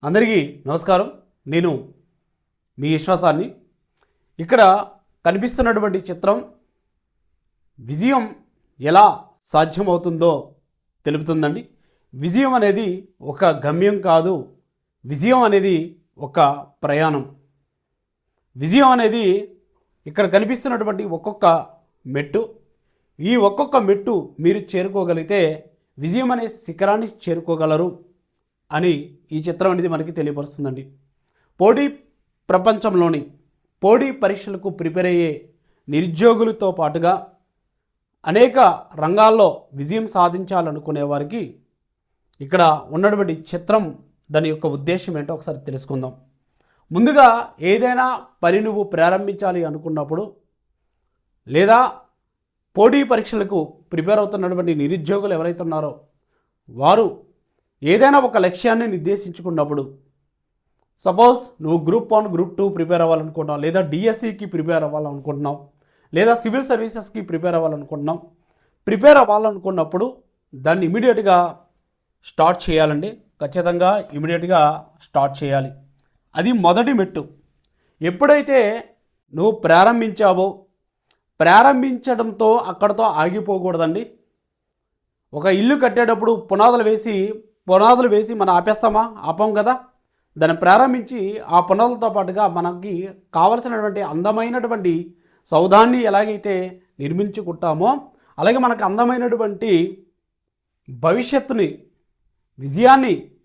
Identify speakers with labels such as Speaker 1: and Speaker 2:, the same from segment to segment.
Speaker 1: అందరికీ నమస్కారం. నేను మీ విశ్వాసాన్ని. ఇక్కడ కనిపిస్తున్నటువంటి చిత్రం విజయం ఎలా సాధ్యమవుతుందో తెలుపుతుందండి. విజయం అనేది ఒక గమ్యం కాదు, విజయం అనేది ఒక ప్రయాణం. విజయం అనేది ఇక్కడ కనిపిస్తున్నటువంటి ఒక్కొక్క మెట్టు. ఈ ఒక్కొక్క మెట్టు మీరు చేరుకోగలిగితే విజయం అనే శిఖరాన్ని చేరుకోగలరు అని ఈ చిత్రం అనేది మనకి తెలియపరుస్తుందండి. పోటీ ప్రపంచంలోని పోటీ పరీక్షలకు ప్రిపేర్ అయ్యే నిరుద్యోగులతో పాటుగా అనేక రంగాల్లో విజయం సాధించాలనుకునే వారికి ఇక్కడ ఉన్నటువంటి చిత్రం దాని యొక్క ఉద్దేశం ఏంటో ఒకసారి తెలుసుకుందాం. ముందుగా ఏదైనా పని నువ్వు ప్రారంభించాలి అనుకున్నప్పుడు, లేదా పోటీ పరీక్షలకు ప్రిపేర్ అవుతున్నటువంటి నిరుద్యోగులు ఎవరైతే ఉన్నారో వారు ఏదైనా ఒక లక్ష్యాన్ని నిర్దేశించుకున్నప్పుడు, సపోజ్ నువ్వు గ్రూప్ 1 గ్రూప్ 2 ప్రిపేర్ అవ్వాలనుకుంటున్నావు, లేదా డిఎస్సికి ప్రిపేర్ అవ్వాలనుకుంటున్నావు, లేదా సివిల్ సర్వీసెస్కి ప్రిపేర్ అవ్వాలనుకుంటున్నావు. ప్రిపేర్ అవ్వాలనుకున్నప్పుడు దాన్ని ఇమీడియట్గా స్టార్ట్ చేయాలండి. ఖచ్చితంగా ఇమీడియట్గా స్టార్ట్ చేయాలి. అది మొదటి మెట్టు. ఎప్పుడైతే నువ్వు ప్రారంభించావో, ప్రారంభించడంతో అక్కడతో ఆగిపోకూడదండి. ఒక ఇల్లు కట్టేటప్పుడు పునాదులు వేసి మనం ఆపేస్తామా? ఆపం కదా. దాన్ని ప్రారంభించి ఆ పునాదులతో పాటుగా మనకి కావలసినటువంటి అందమైనటువంటి సౌధాన్ని ఎలాగైతే నిర్మించుకుంటామో, అలాగే మనకు అందమైనటువంటి భవిష్యత్తుని,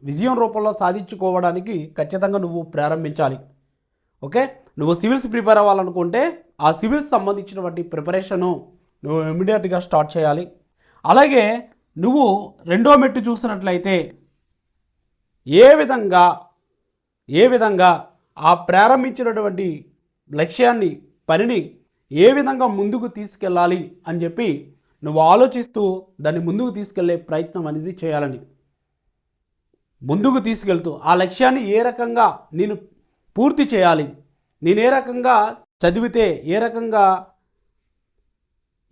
Speaker 1: విజయం రూపంలో సాధించుకోవడానికి ఖచ్చితంగా నువ్వు ప్రారంభించాలి. ఓకే, నువ్వు సివిల్స్ ప్రిపేర్ అవ్వాలనుకుంటే ఆ సివిల్స్ సంబంధించినటువంటి ప్రిపరేషను నువ్వు ఇమ్మీడియట్గా స్టార్ట్ చేయాలి. అలాగే నువ్వు రెండో మెట్టు చూసినట్లయితే ఏ విధంగా ఆ ప్రారంభించినటువంటి లక్ష్యాన్ని, పనిని ఏ విధంగా ముందుకు తీసుకెళ్ళాలి అని చెప్పి నువ్వు ఆలోచిస్తూ దాన్ని ముందుకు తీసుకెళ్లే ప్రయత్నం అనేది చేయాలండి. ముందుకు తీసుకెళ్తూ ఆ లక్ష్యాన్ని ఏ రకంగా నేను పూర్తి చేయాలి, నేను ఏ రకంగా చదివితే,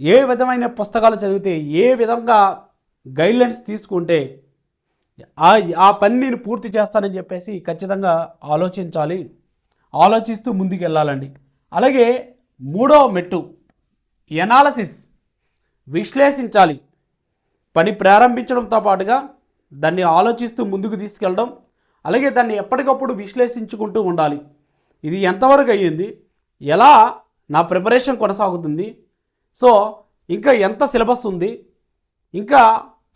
Speaker 1: ఏ విధమైన పుస్తకాలు చదివితే, ఏ విధంగా గైడ్లైన్స్ తీసుకుంటే ఆ పని నేను పూర్తి చేస్తానని చెప్పేసి ఖచ్చితంగా ఆలోచించాలి. ఆలోచిస్తూ ముందుకు వెళ్ళాలండి. అలాగే మూడో మెట్టు ఎనాలసిస్, విశ్లేషించాలి. పని ప్రారంభించడంతో పాటుగా దాన్ని ఆలోచిస్తూ ముందుకు తీసుకెళ్ళడం, అలాగే దాన్ని ఎప్పటికప్పుడు విశ్లేషించుకుంటూ ఉండాలి. ఇది ఎంతవరకు అయ్యింది, ఎలా నా ప్రిపరేషన్ కొనసాగుతుంది, సో ఇంకా ఎంత సిలబస్ ఉంది, ఇంకా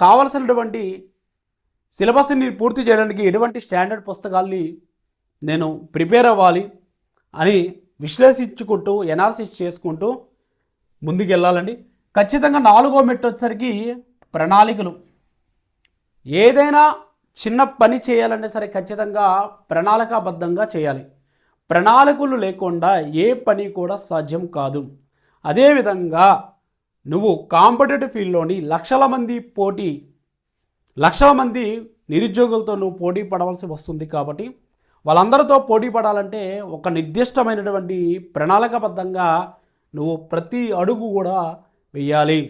Speaker 1: కావలసినటువంటి సిలబస్ని పూర్తి చేయడానికి ఎటువంటి స్టాండర్డ్ పుస్తకాల్ని నేను ప్రిపేర్ అవ్వాలి అని విశ్లేషించుకుంటూ, ఎనాలిసిస్ చేసుకుంటూ ముందుకు వెళ్ళాలండి. ఖచ్చితంగా నాలుగో మెట్టు వచ్చేసరికి ప్రణాళికలు. ఏదైనా చిన్న పని చేయాలంటే సరే ఖచ్చితంగా ప్రణాళికాబద్ధంగా చేయాలి. ప్రణాళికలు లేకుండా ఏ పని కూడా సాధ్యం కాదు. అదేవిధంగా నువ్వు కాంపిటేటివ్ ఫీల్డ్లోని లక్షల మంది నిరుద్యోగులతో నువ్వు పోటీ పడవలసి వస్తుంది. కాబట్టి వాళ్ళందరితో పోటీ పడాలంటే ఒక నిర్దిష్టమైనటువంటి ప్రణాళికాబద్ధంగా నువ్వు ప్రతి అడుగు కూడా వెయ్యాలి.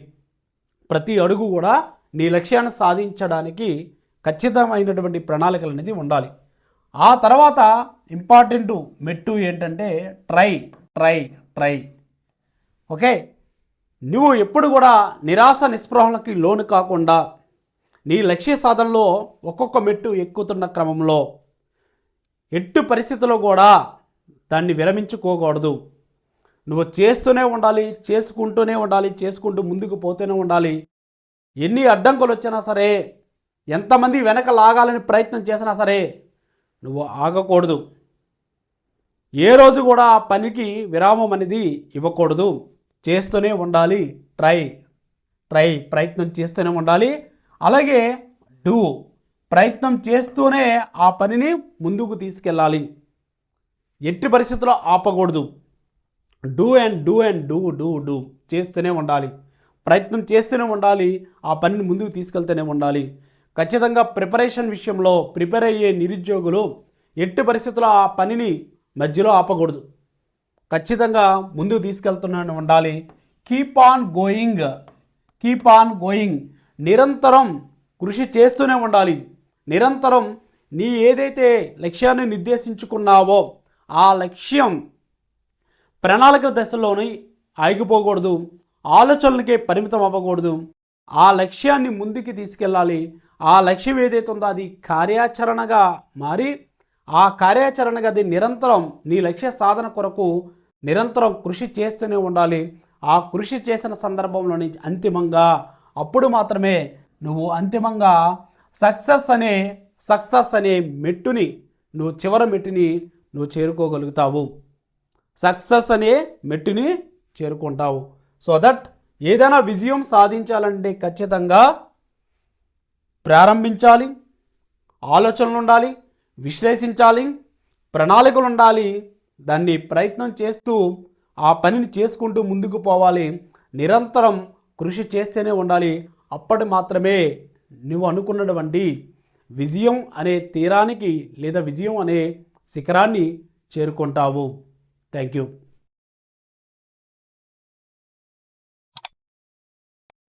Speaker 1: ప్రతి అడుగు కూడా నీ లక్ష్యాన్ని సాధించడానికి ఖచ్చితమైనటువంటి ప్రణాళికలు అనేది ఉండాలి. ఆ తర్వాత ఇంపార్టెంట్ మెట్టు ఏంటంటే ట్రై. ఓకే, నువ్వు ఎప్పుడు కూడా నిరాశ నిస్పృహలకి లోను కాకుండా నీ లక్ష్య సాధనలో ఒక్కొక్క మెట్టు ఎక్కుతున్న క్రమంలో ఎట్టి పరిస్థితుల్లో కూడా దాన్ని విరమించుకోకూడదు. నువ్వు చేస్తూనే ఉండాలి, చేసుకుంటూ ముందుకు పోతూనే ఉండాలి. ఎన్ని అడ్డంకులు వచ్చినా సరే, ఎంతమంది వెనక లాగాలని ప్రయత్నం చేసినా సరే నువ్వు ఆగకూడదు. ఏ రోజు కూడా ఆ పనికి విరామం అనేది ఇవ్వకూడదు. చేస్తూనే ఉండాలి. ప్రయత్నం చేస్తూనే ఉండాలి. అలాగే ప్రయత్నం చేస్తూనే ఆ పనిని ముందుకు తీసుకెళ్ళాలి. ఎట్టి పరిస్థితుల్లో ఆపకూడదు. డూ చేస్తూనే ఉండాలి. ప్రయత్నం చేస్తూనే ఉండాలి. ఆ పనిని ముందుకు తీసుకెళ్తూనే ఉండాలి. ఖచ్చితంగా ప్రిపరేషన్ విషయంలో ప్రిపేర్ అయ్యే నిరుద్యోగులు ఎట్టి పరిస్థితుల్లో ఆ పనిని మధ్యలో ఆపకూడదు. ఖచ్చితంగా ముందుకు తీసుకెళ్తూనే ఉండాలి. Keep on going. నిరంతరం కృషి చేస్తూనే ఉండాలి. నిరంతరం నీ ఏదైతే లక్ష్యాన్ని నిర్దేశించుకున్నావో ఆ లక్ష్యం ప్రణాళిక దశలోనే ఆగిపోకూడదు, ఆలోచనలకే పరిమితం అవ్వకూడదు. ఆ లక్ష్యాన్ని ముందుకు తీసుకెళ్ళాలి. ఆ లక్ష్యం ఏదైతే ఉందో అది కార్యాచరణగా మారి ఆ కార్యాచరణగా అది నిరంతరం నీ లక్ష్య సాధన కొరకు నిరంతరం కృషి చేస్తూనే ఉండాలి. ఆ కృషి చేసిన సందర్భంలోని అంతిమంగా అప్పుడు మాత్రమే నువ్వు అంతిమంగా సక్సెస్ అనే మెట్టుని నువ్వు చివరి మెట్టుని నువ్వు చేరుకోగలుగుతావు. సక్సెస్ అనే మెట్టుని చేరుకుంటావు. సో దట్ ఏదైనా విజయం సాధించాలంటే ఖచ్చితంగా ప్రారంభించాలి, ఆలోచనలు ఉండాలి, విశ్లేషించాలి, ప్రణాళికలు ఉండాలి. దాన్ని ప్రయత్నం చేస్తూ ఆ పనిని చేసుకుంటూ ముందుకు పోవాలి. నిరంతరం కృషి చేస్తూనే ఉండాలి. అప్పటి మాత్రమే నువ్వు అనుకున్నటువంటి విజయం అనే తీరానికి లేదా విజయం అనే శిఖరాన్ని చేరుకుంటావు. Thank you.